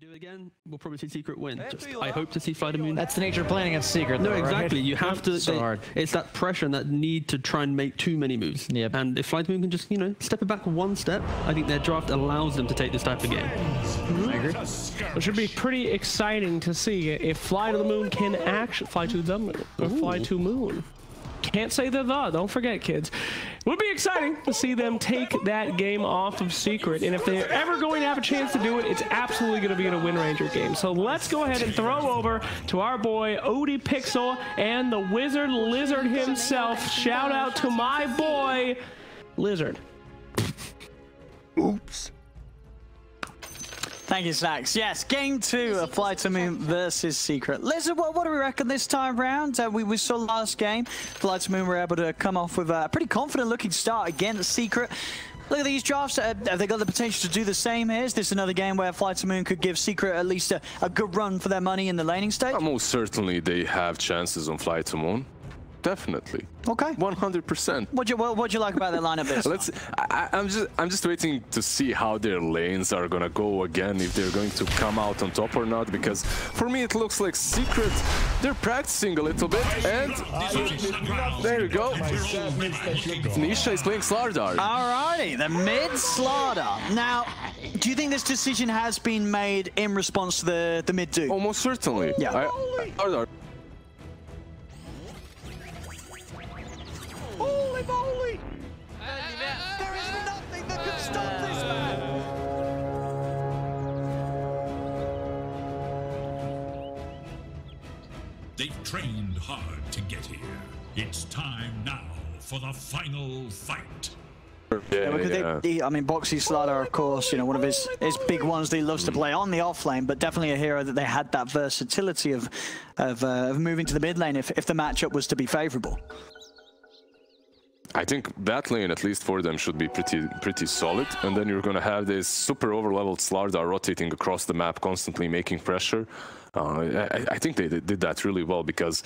do it again, we'll probably see Secret win. I hope to see Fly the Moon. That's the nature of playing against Secret, though, no, exactly. Right? You have to. So hard. It's that pressure and that need to try and make too many moves. Yep. And if Fly the Moon can just, step it back one step, I think their draft allows them to take this type of game. I agree. It should be pretty exciting to see if Fly to the Moon can actually fly to the moon or fly to moon. Can't say the don't forget, kids. It would be exciting to see them take that game off of Secret, and if they're ever going to have a chance to do it, it's absolutely going to be in a Wind Ranger game. So let's go ahead and throw over to our boy Odie Pixel and the Wizard Lizard himself. Shout out to my boy Lizard. Oops. Thank you, Snacks. Yes, game 2 of Fly to Moon versus Secret. Lizard, what do we reckon this time round? We saw last game, Fly to Moon were able to come off with a pretty confident-looking start against Secret. Look at these drafts. Have they got the potential to do the same here? Is this another game where Fly to Moon could give Secret at least a good run for their money in the laning stage? Most certainly they have chances on Fly to Moon. Definitely. Okay. 100%. What'd you like about their lineup this? I'm just waiting to see how their lanes are gonna go again, if they're going to come out on top or not, because for me it looks like Secret, they're practicing a little bit, and there you go. Nisha is playing Slardar. Alrighty, the mid Slardar. Now, do you think this decision has been made in response to the mid duo? Almost certainly. Yeah. Slardar. Holy moly! There is nothing that can stop this man! They've trained hard to get here. It's time now for the final fight. Yeah, because I mean, Boxy Slardar, of course, one of his big ones that he loves to play on the off lane, but definitely a hero that they had that versatility of moving to the mid lane if the matchup was to be favorable. I think that lane, at least for them, should be pretty solid. And then you're going to have this super overleveled Slardar rotating across the map, constantly making pressure. I think they did that really well, because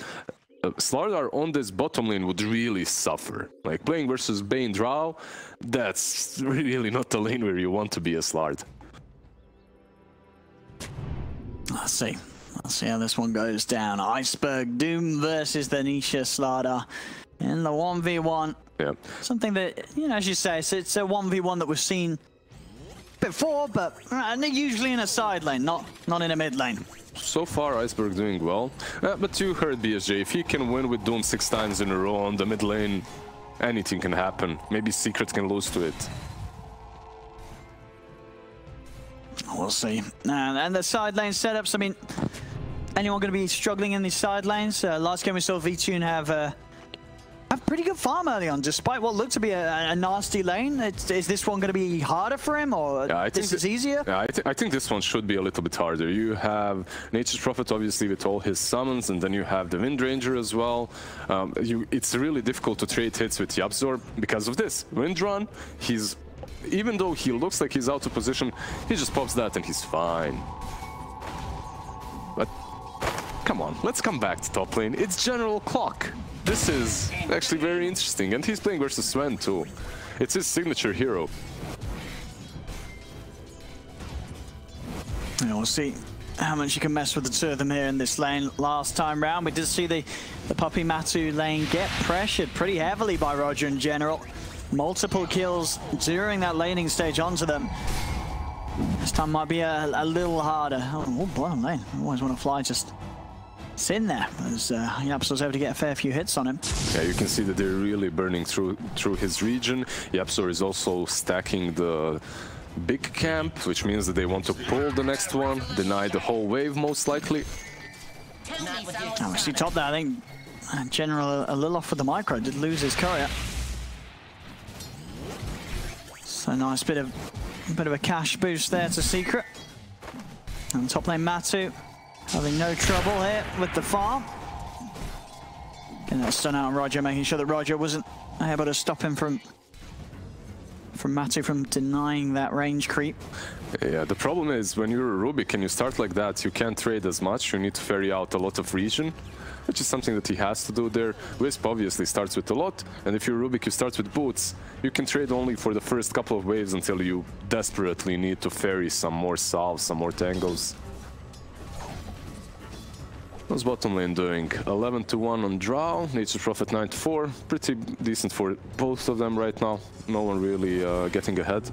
Slardar on this bottom lane would really suffer. Like playing versus Bane Drow, that's really not the lane where you want to be a Slard. Let's see how this one goes down. Iceberg Doom versus the Nisha Slardar in the 1v1. Yeah. Something that, as you say, it's a 1v1 that we've seen before, but usually in a side lane, not in a mid lane. So far, Iceberg doing well. But you heard BSJ, if he can win with Doom 6 times in a row on the mid lane, anything can happen. Maybe Secret can lose to it. We'll see. And the side lane setups, I mean, anyone going to be struggling in these side lanes? Last game we saw V-Tune have pretty good farm early on, despite what looked to be a nasty lane. Is this one going to be harder for him, or this is easier? Yeah, I think this one should be a little bit harder. You have Nature's Prophet, obviously, with all his summons, and then you have the Wind Ranger as well. It's really difficult to trade hits with Yapzor because of this. Wind Run, even though he looks like he's out of position, he just pops that and he's fine. But come on, let's come back to top lane. It's General Clock. This is actually very interesting, and he's playing versus Sven too. It's his signature hero. Yeah, we'll see how much you can mess with the two of them here in this lane. Last time round, we did see the Puppey-Matu lane get pressured pretty heavily by Roger and General. Multiple kills during that laning stage onto them. This time might be a little harder. Oh, bottom lane. I always want to fly just... It's in there, as Yaps was able to get a fair few hits on him. Yeah, you can see that they're really burning through his region. Yapzor is also stacking the big camp, which means that they want to pull the next one, deny the whole wave most likely. Oh, we see top there, I think General a little off with the micro, did lose his courier. So nice bit of a cash boost there to Secret. And top lane Matu having no trouble here with the farm. Getting that stun out on Roger, making sure that Roger wasn't able to stop him from Matu from denying that range creep. Yeah, the problem is when you're a Rubik and you start like that, you can't trade as much. You need to ferry out a lot of region. which is something that he has to do there. Wisp obviously starts with a lot, and if you're Rubik, you start with boots. You can trade only for the first couple of waves until you desperately need to ferry some more salves, some more tangles. What's bottom lane doing? 11-1 on Drow, Nature's Prophet 9-4. Pretty decent for both of them right now. No one really getting ahead.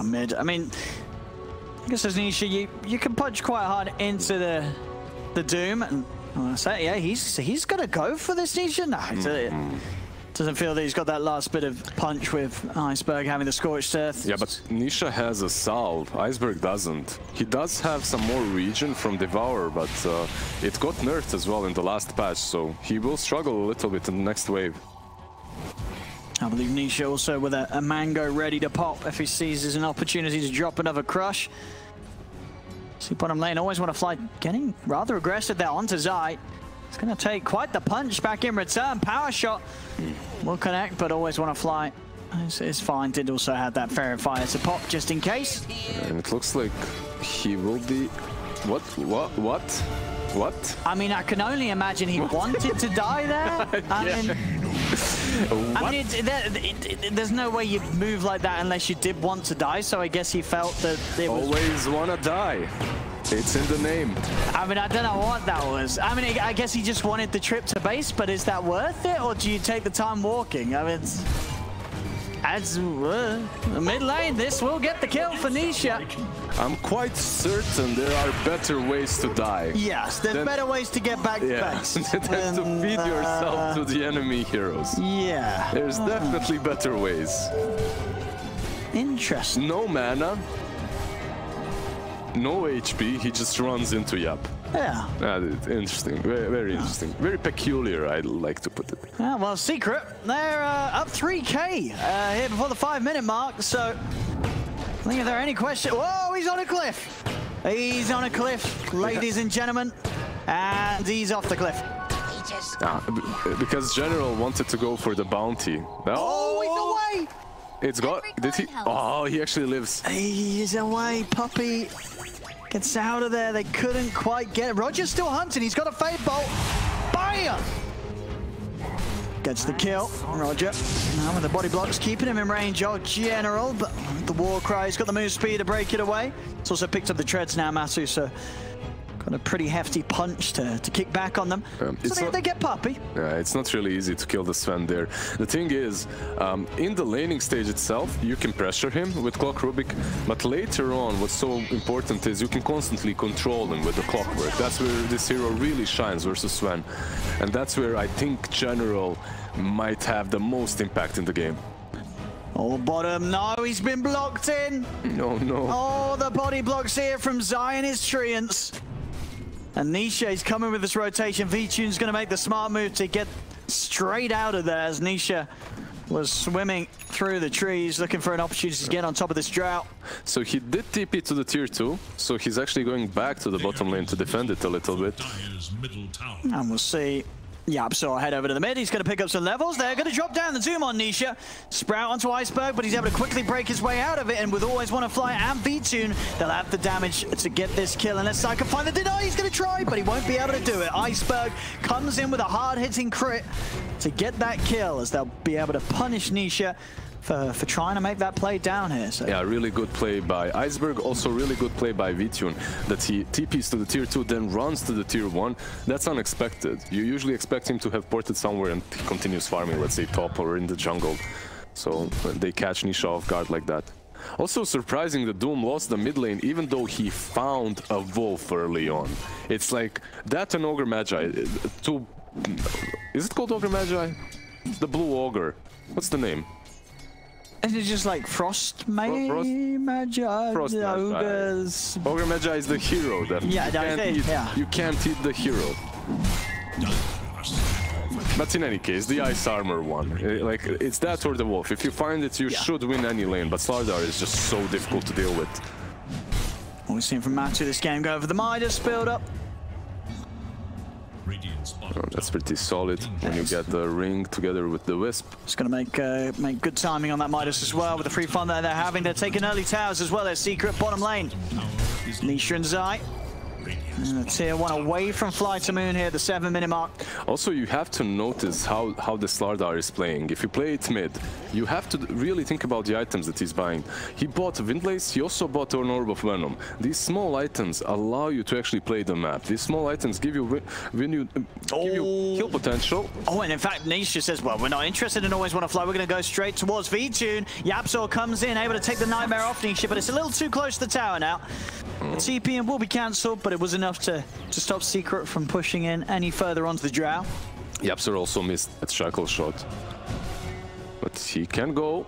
Mid. I mean, I guess as Nisha, you can punch quite hard into the Doom, and I say, yeah, he's got to go for this Nisha. No, doesn't feel that he's got that last bit of punch with Iceberg having the Scorched Earth. Yeah, but Nisha has a salve. Iceberg doesn't. He does have some more regen from Devour, but it got nerfed as well in the last patch, so he will struggle a little bit in the next wave. I believe Nisha also with a mango ready to pop if he sees there's an opportunity to drop another crush. See bottom lane, always want to fly, getting rather aggressive there onto Zai. It's going to take quite the punch back in return. Power shot will connect, but always want to fly. It's fine. Did also have that Fairy Fire to pop just in case. And it looks like he will be... What? I mean, I can only imagine he wanted to die there. I mean, there's no way you move like that unless you did want to die, so I guess he felt that it was... Always wanna die. It's in the name. I mean, I don't know what that was. I mean, I guess he just wanted the trip to base, but is that worth it, or do you take the time walking? I mean, as mid lane, this will get the kill for Nisha. I'm quite certain there are better ways to die. Yes, there's better ways to get back to base. Than to feed yourself to the enemy heroes. Yeah. There's definitely better ways. Interesting. No mana. No HP, he just runs into Yap. Yeah. Interesting, very interesting. Very peculiar, I'd like to put it. Yeah, well, Secret, they're up 3k here before the 5-minute mark, so I think if there are any questions... Whoa, he's on a cliff! He's on a cliff, ladies and gentlemen, and he's off the cliff. Because General wanted to go for the bounty. Oh, he's away! It's got... Did he? Oh, he actually lives. He is away, Puppey. Gets out of there. They couldn't quite get it. Roger's still hunting. He's got a Fade Bolt. Bam! Gets the kill. Roger. Now with the body blocks, keeping him in range of General, but the war cry, he's got the move speed to break it away. It's also picked up the treads now, Masu, so got a pretty hefty punch to kick back on them. So they get Puppey. Yeah, it's not really easy to kill the Sven there. The thing is, in the laning stage itself, you can pressure him with Clock Rubik, but later on, what's so important is you can constantly control him with the Clockwork. That's where this hero really shines versus Sven. And that's where I think General might have the most impact in the game. Oh, bottom, no, he's been blocked in. No. Oh, the body blocks here from Zion is Treants. And Nisha is coming with this rotation. V-Tune's going to make the smart move to get straight out of there as Nisha was swimming through the trees, looking for an opportunity to get on top of this drought. So he did TP to the tier 2, so he's actually going back to the bottom lane to defend it a little bit. And we'll see. Yep, so I'll head over to the mid. He's going to pick up some levels. They're going to drop down the Zoom on Nisha. Sprout onto Iceberg, but he's able to quickly break his way out of it. And with Always Want to Fly and V-Tune, they'll have the damage to get this kill. Unless I can find the deny, he's going to try, but he won't be able to do it. Iceberg comes in with a hard-hitting crit to get that kill, as they'll be able to punish Nisha for trying to make that play down here. So. Yeah, really good play by Iceberg, also really good play by V-Tune, that he TPs to the tier 2, then runs to the tier 1. That's unexpected. You usually expect him to have ported somewhere and he continues farming, let's say top or in the jungle. So they catch Nisha off guard like that. Also surprising that Doom lost the mid lane even though he found a wolf early on. It's like that and Ogre Magi. Is it called Ogre Magi? The blue ogre. What's the name? Is it just like Frost Magi? Frost Ogres. Ogre Magi is the hero that you can't eat the hero. But in any case, the ice armor one, like it's that or the wolf. If you find it, you should win any lane, but Slardar is just so difficult to deal with. What we've seen from Matu this game, go over the Midas, build up. That's pretty solid when you get the ring together with the Wisp. It's going to make good timing on that Midas as well with the free fun that they're having. They're taking early towers as well as Secret bottom lane. Nisha and Zai. And tier 1 away from Fly to Moon here, the 7-minute mark. Also, you have to notice how the Slardar is playing. If you play it mid, you have to really think about the items that he's buying. He bought Windlace, he also bought an Orb of Venom. These small items allow you to actually play the map. These small items give you kill potential. Oh, and in fact, Nisha says, well, we're not interested in Always Wanna Fly. We're going to go straight towards V-Tune. Yapzor comes in, able to take the Nightmare off Nisha, but it's a little too close to the tower now. The TPM will be cancelled, but it was enough to stop Secret from pushing in any further onto the Drow. Yapzor also missed that shackle shot, but he can go.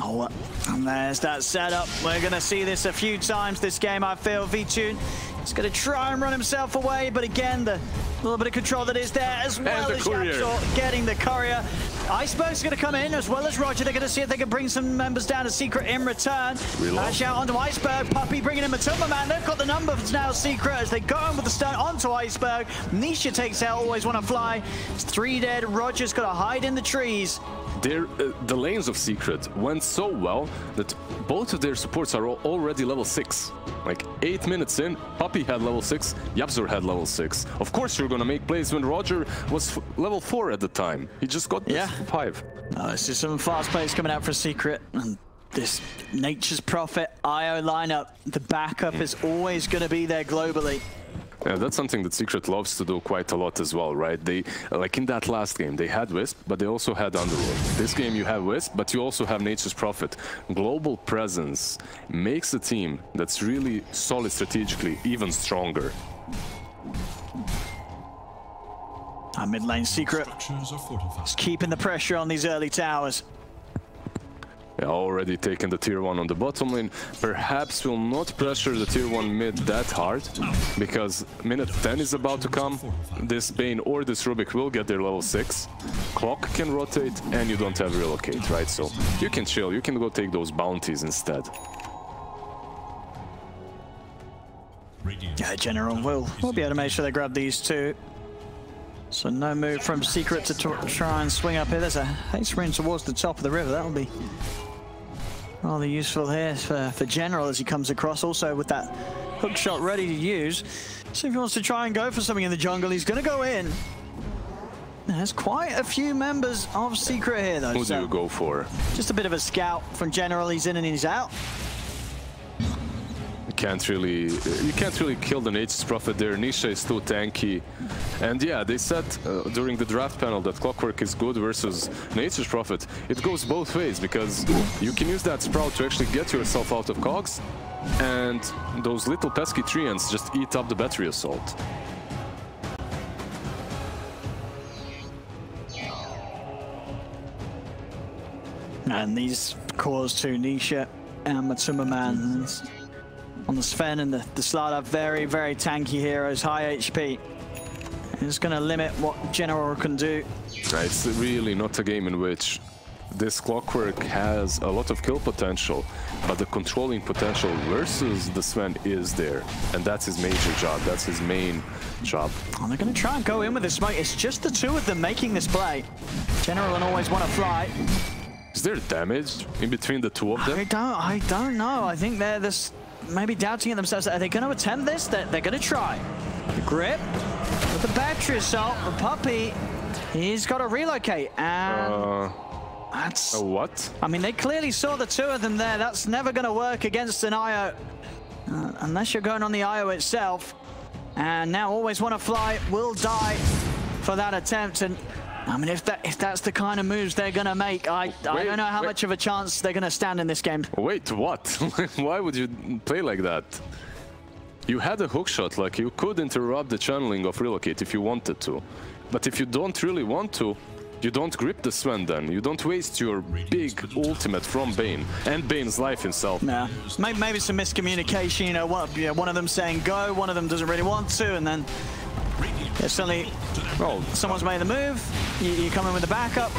Oh, and there's that setup. We're going to see this a few times this game, I feel. V-Tune is going to try and run himself away, but again, the little bit of control that is there, as well as Yapzor getting the courier. Iceberg's going to come in, as well as Roger. They're going to see if they can bring some members down to Secret in return. Lash out onto Iceberg. Puppey bringing in Matuma, man. They've got the numbers now, Secret, as they go in with the stun onto Iceberg. Nisha takes out Always Wanna Fly. It's 3 dead. Roger's got to hide in the trees. The lanes of Secret went so well that both of their supports are already level 6. Like 8 minutes in, Puppey had level 6, Yapzor had level 6. Of course you're gonna make plays when Roger was level 4 at the time. He just got 5. This is some fast plays coming out for Secret. And this Nature's Prophet IO lineup, the backup is always gonna be there globally. Yeah, that's something that Secret loves to do quite a lot as well, right? They, like in that last game, they had Wisp, but they also had Underworld. This game you have Wisp, but you also have Nature's Prophet. Global presence makes a team that's really solid strategically even stronger. Our mid lane Secret is keeping the pressure on these early towers. Yeah, already taken the tier 1 on the bottom lane. Perhaps will not pressure the tier 1 mid that hard, because minute 10 is about to come. This Bane or this Rubik will get their level 6. Clock can rotate, and you don't have relocate, right? So you can chill, you can go take those bounties instead. Yeah, General will be able to make sure they grab these two. So no move from Secret to try and swing up here. There's a haste marine towards the top of the river. That'll be rather useful here for General as he comes across. Also with that hook shot ready to use. So if he wants to try and go for something in the jungle, he's going to go in. There's quite a few members of Secret here, though. Who do you go for? Just a bit of a scout from General. He's in and he's out. You can't really kill the Nature's Prophet there. Nisha is too tanky. And yeah, they said during the draft panel that Clockwork is good versus Nature's Prophet. It goes both ways, because you can use that Sprout to actually get yourself out of cogs, and those little pesky treants just eat up the battery assault. And these cores to Nisha and Matuma, man. On the Sven and the Slardar, very, very tanky heroes, high HP. It's going to limit what General can do. It's really not a game in which this Clockwork has a lot of kill potential, but the controlling potential versus the Sven is there. And that's his major job, that's his main job. Oh, they're going to try and go in with this smoke. It's just the two of them making this play. General and Always Wanna Fly. Is there damage in between the two of them? I don't know. I think they're this... maybe doubting it themselves. Are they going to attempt this? They're going to try. The grip with the battery assault. The Puppey, he's got to relocate. And that's... what? I mean, they clearly saw the two of them there. That's never going to work against an IO. Unless you're going on the IO itself. And now Always Wanna Fly will die for that attempt. And I mean, if that's the kind of moves they're going to make, I don't know how much of a chance they're going to stand in this game. Wait, what? Why would you play like that? You had a hookshot, like you could interrupt the channeling of relocate if you wanted to. But if you don't really want to, you don't grip the Sven then. You don't waste your big ultimate from Bane and Bane's life himself. Yeah, maybe some miscommunication, you know, one of them saying go, one of them doesn't really want to, and then suddenly, well, someone's made the move, you come in with the backup,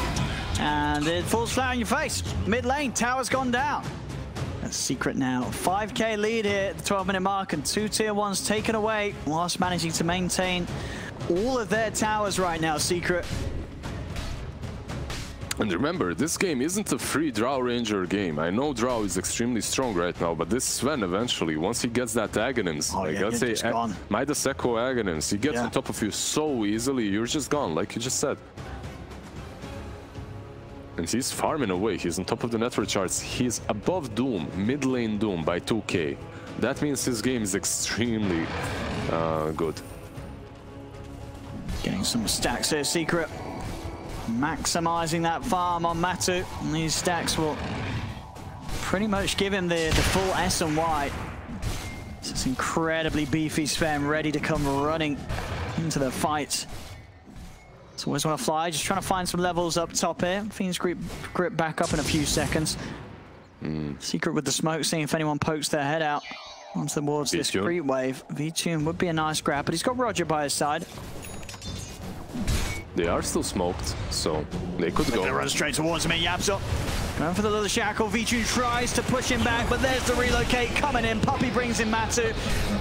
and it falls flat on your face. Mid lane, tower's gone down. That's Secret now. 5k lead here at the 12-minute mark, and 2 tier 1s taken away whilst managing to maintain all of their towers right now, Secret. And remember, this game isn't a free Drow Ranger game. I know Drow is extremely strong right now, but this Sven eventually, once he gets that Aghanims, let's say Midas Echo Aghanims, he gets on top of you so easily, you're just gone, like you just said. And he's farming away, he's on top of the network charts, he's above Doom, mid lane Doom by 2k. That means his game is extremely good. Getting some stacks here, Secret. Maximizing that farm on Matu. And these stacks will pretty much give him the full S and Y. This incredibly beefy Sven ready to come running into the fight. So always want to fly, just trying to find some levels up top here. Fiend's grip back up in a few seconds. Secret with the smoke, seeing if anyone pokes their head out onto towards this creep wave. V-Tune would be a nice grab, but he's got Roger by his side. They are still smoked, so they could go. They run straight towards him in Yapso. Going for the little shackle. V-Tune tries to push him back, but there's the relocate coming in. Puppey brings in Matu.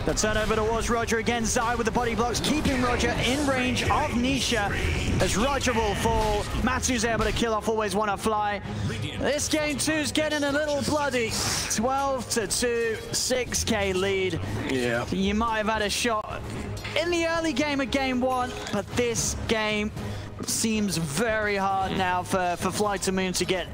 The turnover towards Roger again. Zai with the body blocks, keeping Roger in range of Nisha as Roger will fall. Matu's able to kill off Always Wanna Fly. This game 2's getting a little bloody. 12-2, 6k lead. Yeah. You might have had a shot in the early game of game 1, but this game seems very hard now for Fly to Moon to get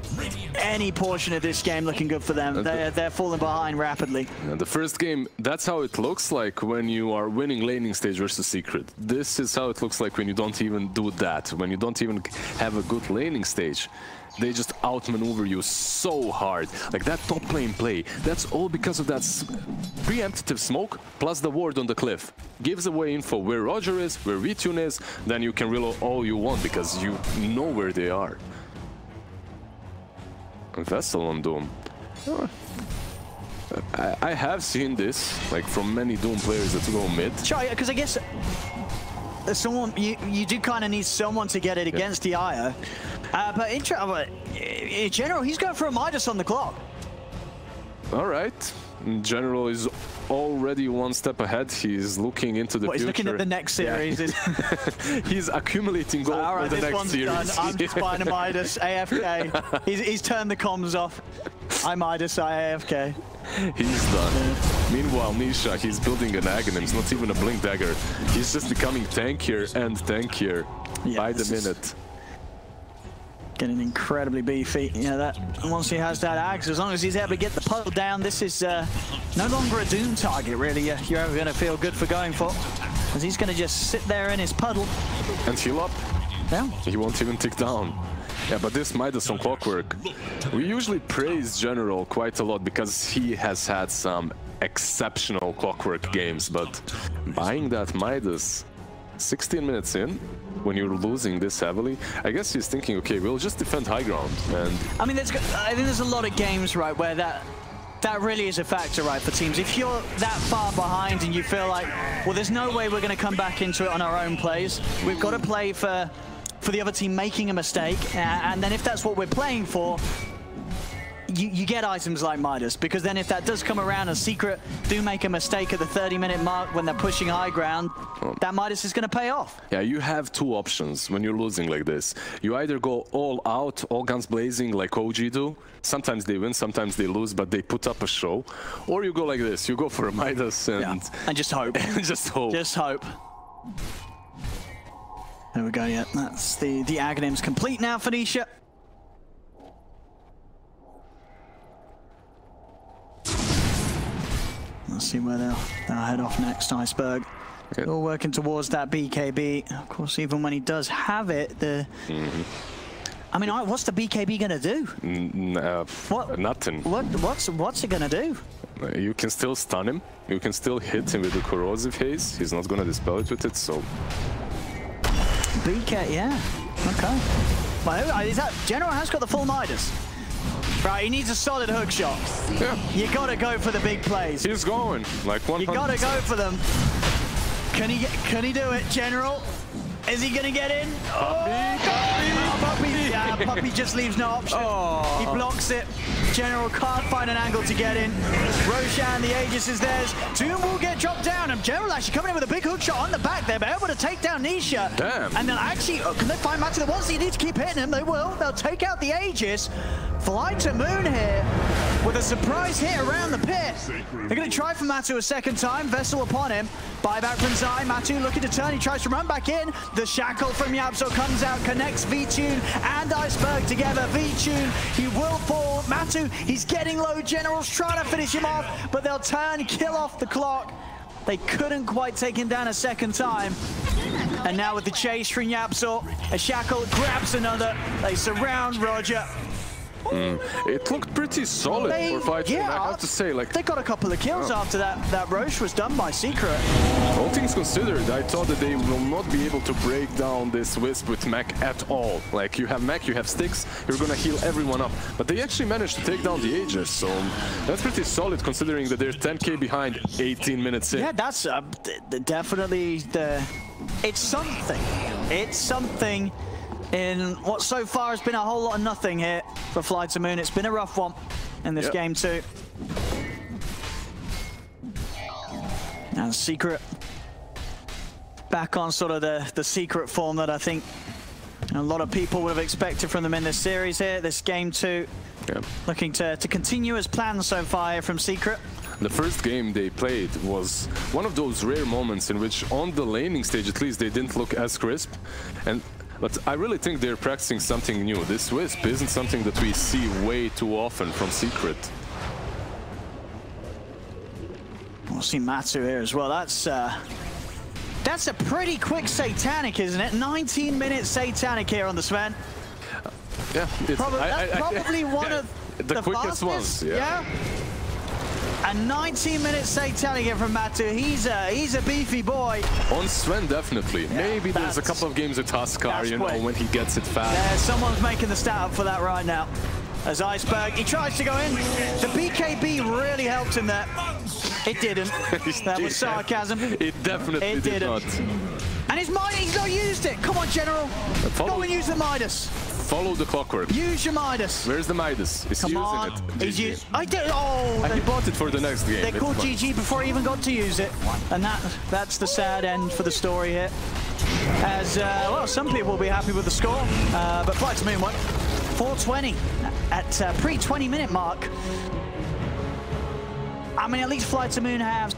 any portion of this game looking good for them. They're falling behind rapidly. The first game, that's how it looks like when you are winning laning stage versus Secret. This is how it looks like when you don't even do that, when you don't even have a good laning stage. They just outmaneuver you so hard. Like that top lane play, that's all because of that preemptive smoke plus the ward on the cliff. Gives away info where Roger is, where V-Tune is, then you can reload all you want because you know where they are. Vessel on Doom. I have seen this, like from many Doom players that go mid. Sure, because I guess someone you do kind of need someone to get it against the IO. But in general, he's going for a Midas on the clock. All right. General is already one step ahead. He's looking into the future. He's looking at the next series. Yeah. He's accumulating gold for the next series. Done. I'm just buying a Midas, AFK. He's turned the comms off. I Midas, I AFK. He's done. Meanwhile, Nisha, he's building an Aghanim, not even a Blink Dagger. He's just becoming tankier and tankier by the minute. Getting incredibly beefy. You know, that once he has that axe, as long as he's able to get the puddle down, this is no longer a Doom target, really. You're ever going to feel good for going for, because he's going to just sit there in his puddle. And heal up. Yeah. He won't even tick down. Yeah, but this Midas on Clockwork, we usually praise General quite a lot because he has had some exceptional Clockwork games, but buying that Midas 16 minutes in, when you're losing this heavily, I guess he's thinking, okay, we'll just defend high ground. And I mean, I think there's a lot of games, right, where that really is a factor, right, for teams. If you're that far behind and you feel like, well, there's no way we're going to come back into it on our own plays. We've got to play for the other team making a mistake, and then if that's what we're playing for, you get items like Midas, because then if that does come around and Secret do make a mistake at the 30-minute mark when they're pushing high ground, that Midas is going to pay off. Yeah, you have two options when you're losing like this. You either go all out, all guns blazing like OG do. Sometimes they win, sometimes they lose, but they put up a show. Or you go like this, you go for a Midas and just hope. Just hope. Just hope. There we go, yeah. That's the Aghanim's complete now for Nisha. Let's see where they'll head off next, Iceberg. Okay. All working towards that BKB. Of course, even when he does have it, I mean, what's the BKB gonna do? Nothing. What's it gonna do? You can still stun him. You can still hit him with the corrosive haze. He's not gonna dispel it with it, so. BK, yeah. Okay. Well, is that General has got the full Midas. Right, he needs a solid hook shot. Yeah. You gotta go for the big plays. He's going like 100%. You gotta go for them. Can he do it, General? Is he gonna get in? Puppey just leaves no option. He blocks it. General can't find an angle to get in. Roshan, the Aegis is theirs. Doom will get dropped down, and General actually coming in with a big hook shot on the back there, but able to take down Nisha. Damn. And they'll actually, can they find Matu? The ones that you need to keep hitting him, they will. They'll take out the Aegis. Fly to Moon here with a surprise hit around the pit. They're going to try for Matu a second time. Vessel upon him. Buyback from Zai. Matu looking to turn. He tries to run back in. The shackle from YapzOr comes out, connects V-Tune and Iceberg together. V-Tune, he will fall. Matu, he's getting low. General's trying to finish him off, but they'll turn, kill off the clock. They couldn't quite take him down a second time. And now with the chase from YapzOr, a shackle grabs another. They surround Roger. It looked pretty solid for Fight. I have to say, like, they got a couple of kills after that Roche was done by Secret. All things considered, I thought that they will not be able to break down this Wisp with Mac at all. Like, you have Mac, you have Sticks, you're gonna heal everyone up. But they actually managed to take down the Aegis, so that's pretty solid considering that they're 10k behind 18 minutes in. Yeah, that's definitely it's something. It's something in what so far has been a whole lot of nothing here for Fly to Moon. It's been a rough one in this game too. And Secret back on sort of the Secret form that I think a lot of people would have expected from them in this series here. This game too, looking to continue as planned so far here from Secret. The first game they played was one of those rare moments in which on the laning stage at least they didn't look as crisp. But I really think they're practicing something new. This Wisp isn't something that we see way too often from Secret. We'll see Matu here as well. That's a pretty quick Satanic, isn't it? 19 minutes Satanic here on the Sven. Yeah, that's probably one of the quickest ones. Yeah. A 19-minute Satanic here from Matu. He's a beefy boy. On Sven, definitely. Yeah, maybe there's a couple of games with Huskar, you know, when he gets it fast. Yeah, someone's making the stat up for that right now. As Iceberg, he tries to go in. The BKB really helped him there. It didn't. That was sarcasm. It definitely did not. And his Midas, he's not used it. Come on, General. Go and use the Midas. Follow the clockwork. Use your Midas. Where's the Midas? He's using it. He's used. I did. Oh, he bought it for the next game. They called GG before he even got to use it, and that's the sad end for the story here. As well, some people will be happy with the score, but Fly to Moon won 420 at pre-20-minute mark. I mean, at least Fly to Moon have